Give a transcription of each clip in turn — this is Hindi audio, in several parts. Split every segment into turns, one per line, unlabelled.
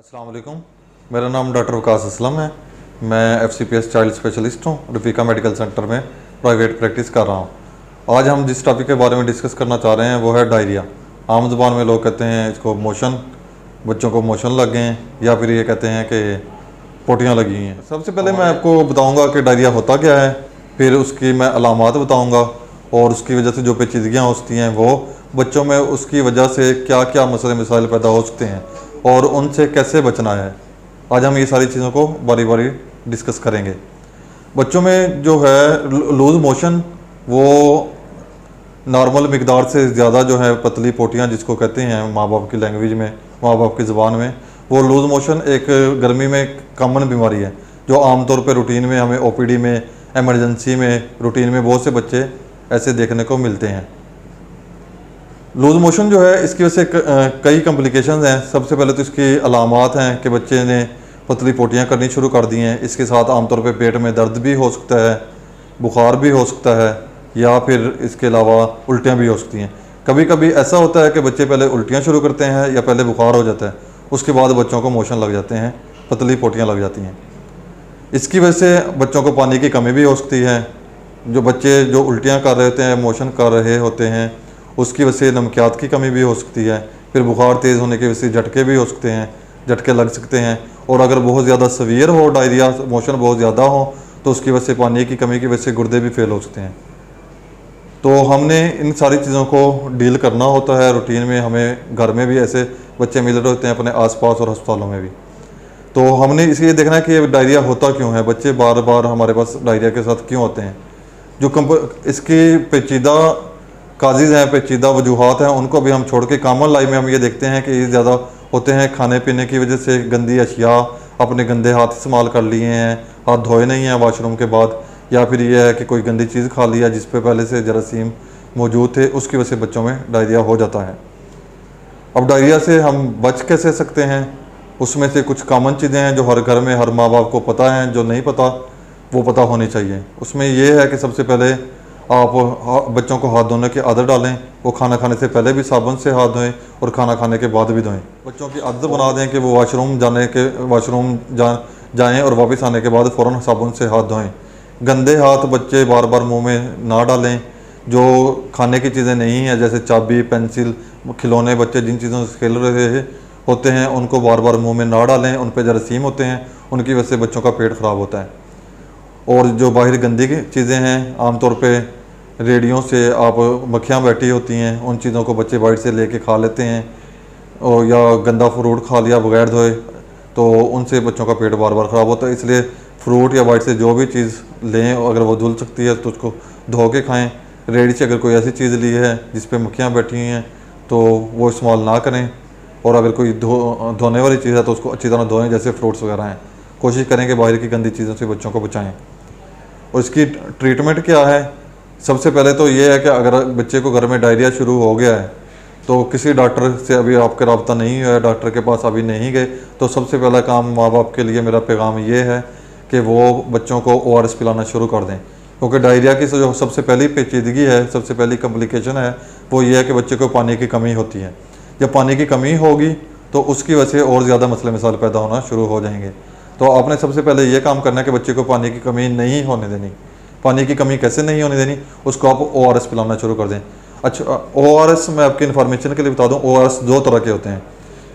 अस्सलाम वालेकुम। मेरा नाम डॉक्टर वकास असलम है। मैं FCPS चाइल्ड स्पेशलिस्ट हूँ। रफ़ीका मेडिकल सेंटर में प्राइवेट प्रैक्टिस कर रहा हूँ। आज हम जिस टॉपिक के बारे में डिस्कस करना चाह रहे हैं वो है डायरिया। आम ज़ुबान में लोग कहते हैं इसको मोशन, बच्चों को मोशन लग गए हैं, या फिर ये कहते हैं कि पोटियाँ लगी हैं। सबसे पहले मैं आपको बताऊँगा कि डायरिया होता क्या है, फिर उसकी मैं अलामात बताऊँगा और उसकी वजह से जो पेचीदगियाँ होती हैं वो बच्चों में उसकी वजह से क्या क्या मसले मसाइल पैदा हो सकते हैं और उनसे कैसे बचना है। आज हम ये सारी चीज़ों को बारी बारी डिस्कस करेंगे। बच्चों में जो है लूज़ मोशन, वो नॉर्मल मिकदार से ज़्यादा जो है पतली पोटियाँ जिसको कहते हैं माँ बाप की लैंग्वेज में, माँ बाप की ज़ुबान में, वो लूज़ मोशन एक गर्मी में कॉमन बीमारी है जो आमतौर पर रूटीन में हमें OPD में, एमरजेंसी में, रूटीन में बहुत से बच्चे ऐसे देखने को मिलते हैं। लूज़ मोशन जो है इसकी वजह से कई कॉम्प्लिकेशंस हैं। सबसे पहले तो इसकी अलामात हैं कि बच्चे ने पतली पोटियाँ करनी शुरू कर दी हैं। इसके साथ आमतौर पे पेट में दर्द भी हो सकता है, बुखार भी हो सकता है, या फिर इसके अलावा उल्टियाँ भी हो सकती हैं। कभी कभी ऐसा होता है कि बच्चे पहले उल्टियाँ शुरू करते हैं या पहले बुखार हो जाता है, उसके बाद बच्चों को मोशन लग जाते हैं, पतली पोटियाँ लग जाती हैं। इसकी वजह से बच्चों को पानी की कमी भी हो सकती है। जो बच्चे जो उल्टियाँ कर रहे होते हैं, मोशन कर रहे होते हैं, उसकी वजह से नमकियात की कमी भी हो सकती है। फिर बुखार तेज़ होने की वजह से झटके भी हो सकते हैं, झटके लग सकते हैं। और अगर बहुत ज़्यादा सवीयर हो डायरिया, मोशन बहुत ज़्यादा हो, तो उसकी वजह से पानी की कमी की वजह से गुर्दे भी फेल हो सकते हैं। तो हमने इन सारी चीज़ों को डील करना होता है रूटीन में। हमें घर में भी ऐसे बच्चे मिल रहे होते हैं, अपने आसपास और अस्पतालों में भी। तो हमने इसलिए देखना है कि डायरिया होता क्यों है, बच्चे बार बार हमारे पास डायरिया के साथ क्यों होते हैं। जो इसकी पेचीदा काजिज़ हैं, पेचीदा वजूहात हैं, उनको भी हम छोड़ के कॉमन लाइफ में हम ये देखते हैं कि ये ज़्यादा होते हैं खाने पीने की वजह से। गंदी अशिया, अपने गंदे हाथ इस्तेमाल कर लिए हैं, हाथ धोए नहीं हैं वॉशरूम के बाद, या फिर ये है कि कोई गंदी चीज़ खा लिया जिस पे पहले से जरासीम मौजूद थे, उसकी वजह से बच्चों में डायरिया हो जाता है। अब डायरिया से हम बच कैसे सकते हैं, उसमें से कुछ कॉमन चीज़ें हैं जो हर घर में हर माँ बाप को पता हैं, जो नहीं पता वो पता होनी चाहिए। उसमें यह है कि सबसे पहले आप बच्चों को हाथ धोने की आदत डालें। वो खाना खाने से पहले भी साबुन से हाथ धोएं और खाना खाने के बाद भी धोएं। बच्चों की आदत बना दें कि वो वॉशरूम जाएं और वापस आने के बाद फ़ौरन साबुन से हाथ धोएं। गंदे हाथ बच्चे बार बार मुंह में ना डालें। जो खाने की चीज़ें नहीं हैं, जैसे चाबी, पेंसिल, खिलौने, बच्चे जिन चीज़ों से खेल रहे होते हैं उनको बार बार मुँह में ना डालें। उन पर जरासीम होते हैं, उनकी वजह से बच्चों का पेट ख़राब होता है। और जो बाहर गंदी चीज़ें हैं, आमतौर पे रेडियों से आप मक्खियाँ बैठी होती हैं, उन चीज़ों को बच्चे बाहर से लेके खा लेते हैं, और या गंदा फ्रूट खा लिया बगैर धोए, तो उनसे बच्चों का पेट बार बार ख़राब होता है। इसलिए फ्रूट या बाहर से जो भी चीज़ लें, अगर वो धुल सकती है तो उसको धो के खाएँ। रेडी से अगर कोई ऐसी चीज़ ली है जिस पर मक्खियाँ बैठी हुई हैं तो वो इस्तेमाल ना करें। और अगर कोई धोने वाली चीज़ है तो उसको अच्छी तरह धोएं, जैसे फ्रूट्स वगैरह हैं। कोशिश करें कि बाहर की गंदी चीज़ों से बच्चों को बचाएं। और इसकी ट्रीटमेंट क्या है, सबसे पहले तो ये है कि अगर बच्चे को घर में डायरिया शुरू हो गया है तो किसी डॉक्टर से अभी आपका रब्ता नहीं हुआ है, डॉक्टर के पास अभी नहीं गए, तो सबसे पहला काम माँ बाप के लिए मेरा पैगाम ये है कि वो बच्चों को ORS पिलाना शुरू कर दें। क्योंकि डायरिया की जो सबसे पहली पेचीदगी है, सबसे पहली कॉम्प्लिकेशन है, वो ये है कि बच्चे को पानी की कमी होती है। जब पानी की कमी होगी तो उसकी वजह से और ज़्यादा मसले मसाइल पैदा होना शुरू हो जाएंगे। तो आपने सबसे पहले ये काम करना है कि बच्चे को पानी की कमी नहीं होने देनी। पानी की कमी कैसे नहीं होने देनी, उसको आप ORS पिलाना शुरू कर दें। अच्छा, ORS मैं आपकी इन्फॉर्मेशन के लिए बता दूं, ORS दो तरह के होते हैं।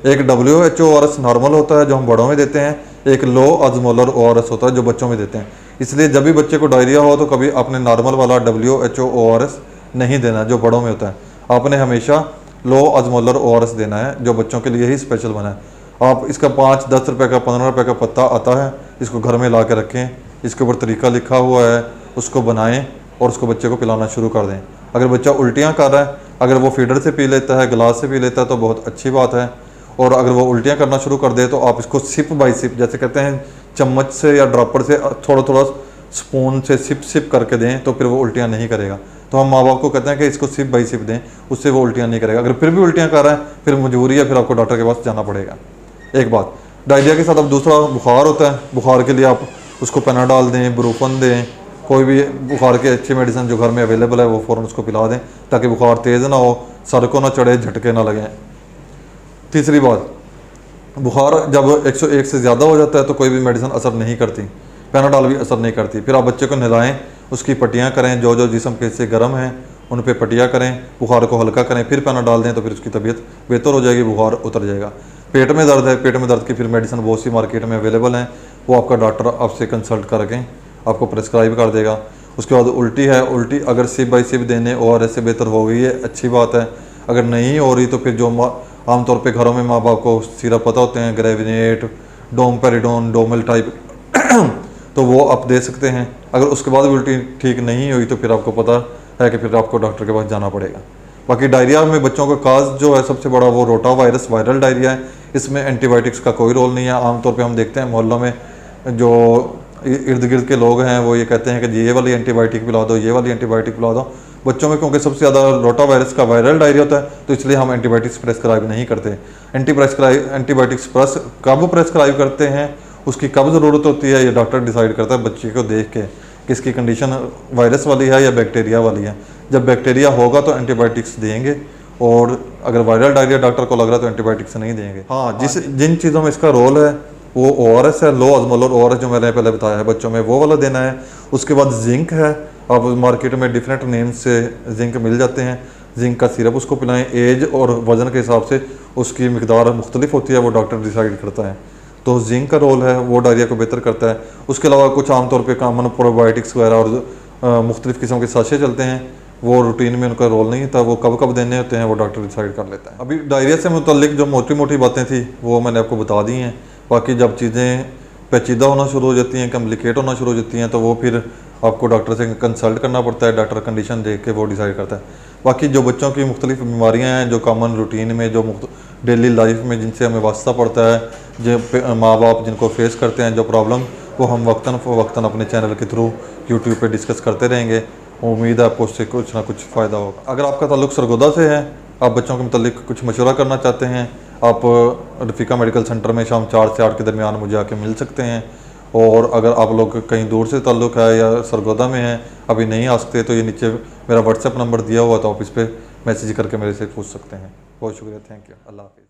एक WHO ORS नॉर्मल होता है जो हम बड़ों में देते हैं, एक लो ऑस्मोलर ORS होता है जो बच्चों में देते हैं। इसलिए जब भी बच्चे को डायरिया हो तो कभी आपने नॉर्मल वाला WHO ORS नहीं देना जो बड़ों में होता है। आपने हमेशा लो ऑस्मोलर ORS देना है जो बच्चों के लिए ही स्पेशल बना है। आप इसका 5-10 रुपये का 15 रुपये का पत्ता आता है, इसको घर में ला के रखें। इसके ऊपर तरीका लिखा हुआ है, उसको बनाएं और उसको बच्चे को पिलाना शुरू कर दें। अगर बच्चा उल्टियाँ कर रहा है, अगर वो फीडर से पी लेता है, गिलास से पी लेता है तो बहुत अच्छी बात है। और अगर वो उल्टियाँ करना शुरू कर दे तो आप इसको सिप बाई सिप, जैसे कहते हैं चम्मच से या ड्रॉपर से थोड़ा थोड़ा स्पून से सिप करके दें, तो फिर वो उल्टियाँ नहीं करेगा। तो हम माँ बाप को कहते हैं कि इसको सिप बाई सिप दें, उससे वो उल्टियाँ नहीं करेगा। अगर फिर भी उल्टियाँ कर रहा है, फिर मजबूरी है, फिर आपको डॉक्टर के पास जाना पड़ेगा। एक बात। डायरिया के साथ अब दूसरा बुखार होता है। बुखार के लिए आप उसको पेनाडॉल दें, ब्रूफन दें, कोई भी बुखार की अच्छी मेडिसिन जो घर में अवेलेबल है वो फ़ौरन उसको पिला दें ताकि बुखार तेज़ ना हो, सर को ना चढ़े, झटके ना लगें। तीसरी बात, बुखार जब 101 से ज़्यादा हो जाता है तो कोई भी मेडिसिन असर नहीं करती, पैनाडॉल भी असर नहीं करती। फिर आप बच्चे को नहलाएं, उसकी पट्टियाँ करें, जो जो जिस्म के हिस्से गर्म हैं उन पे पट्टियाँ करें, बुखार को हल्का करें, फिर पैनाडॉल दें तो फिर उसकी तबीयत बेहतर हो जाएगी, बुखार उतर जाएगा। पेट में दर्द है, पेट में दर्द की फिर मेडिसिन बहुत सी मार्केट में अवेलेबल हैं, वो आपका डॉक्टर आपसे कंसल्ट करके आपको प्रेस्क्राइब कर देगा। उसके बाद उल्टी है, उल्टी अगर सिप बाई सिप देने ORS से बेहतर हो गई है, अच्छी बात है। अगर नहीं हो रही तो फिर जो आमतौर पे घरों में माँ बाप को सिरप पता होते हैं, ग्रेविनेट, डोमपेरिडोन, डोमल टाइप तो वो आप दे सकते हैं। अगर उसके बाद भी उल्टी ठीक नहीं हुई तो फिर आपको पता है कि फिर आपको डॉक्टर के पास जाना पड़ेगा। बाकी डायरिया में बच्चों का काज जो है सबसे बड़ा वो रोटा वायरस वायरल डायरिया है। इसमें एंटीबायोटिक्स का कोई रोल नहीं है। आमतौर पे हम देखते हैं मोहल्लों में जो इर्द गिर्द के लोग हैं वो ये कहते हैं कि ये वाली एंटीबायोटिक पिला दो, ये वाली एंटीबायोटिक पिला दो। बच्चों में क्योंकि सबसे ज़्यादा रोटा वायरस का वायरल डायरिया होता है तो इसलिए हम एंटीबायोटिक्स प्रेस्क्राइब नहीं करते। एंटीबायोटिक्स कब प्रेस्क्राइब करते हैं, उसकी कब ज़रूरत होती है, ये डॉक्टर डिसाइड करता है बच्चे को देख के कि इसकी कंडीशन वायरस वाली है या बैक्टीरिया वाली है। जब बैक्टीरिया होगा तो एंटीबायोटिक्स देंगे, और अगर वायरल डायरिया डॉक्टर को लग रहा है तो एंटीबायोटिक्स नहीं देंगे। हाँ, जिन चीज़ों में इसका रोल है वो ORS है, लो ऑस्मोलर ORS जो मैंने पहले बताया है बच्चों में, वो वाला देना है। उसके बाद जिंक है, आप मार्केट में डिफरेंट नेम से जिंक मिल जाते हैं, जिंक का सिरप उसको पिलाएं। एज और वज़न के हिसाब से उसकी मिकदार मुख्तलिफ होती है, वो डॉक्टर डिसाइड करता है। तो जिंक का रोल है, वो डायरिया को बेहतर करता है। उसके अलावा कुछ आमतौर पर कॉमन प्रोबायोटिक्स वगैरह और मुख्तलिफ किस्म के साशे चलते हैं, वो रूटीन में उनका रोल नहीं था, वो कब कब देने होते हैं वो डॉक्टर डिसाइड कर लेता है। अभी डायरिया से मुतल्लिक जो मोटी मोटी बातें थी वो मैंने आपको बता दी हैं। बाकी जब चीज़ें पेचीदा होना शुरू हो जाती हैं, कम्प्लिकेट होना शुरू हो जाती हैं, तो वो फिर आपको डॉक्टर से कंसल्ट करना पड़ता है। डॉक्टर कंडीशन देख के वो डिसाइड करता है। बाकी जो बच्चों की मुख्तलिफ बीमारियाँ हैं जो कॉमन रूटीन में जो डेली लाइफ में जिनसे हमें वास्ता पड़ता है, जो माँ बाप जिनको फेस करते हैं जो प्रॉब्लम, वो हम वक्तन अपने चैनल के थ्रू यूट्यूब पे डिस्कस करते रहेंगे। उम्मीद है आपको उससे कुछ ना कुछ फ़ायदा होगा। अगर आपका ताल्लुक सरगोदा से है, आप बच्चों के मतलब कुछ मशवरा करना चाहते हैं, आप रफ़ीका मेडिकल सेंटर में शाम 4 से 8 के दरमियान मुझे आके मिल सकते हैं। और अगर आप लोग कहीं दूर से ताल्लुक़ है या सरगोदा में हैं, अभी नहीं आ सकते, तो ये नीचे मेरा व्हाट्सएप नंबर दिया हुआ, तो आप इस पर मैसेज करके मेरे से पूछ सकते हैं। बहुत शुक्रिया, थैंक यू, अल्लाह हाफ़िज़।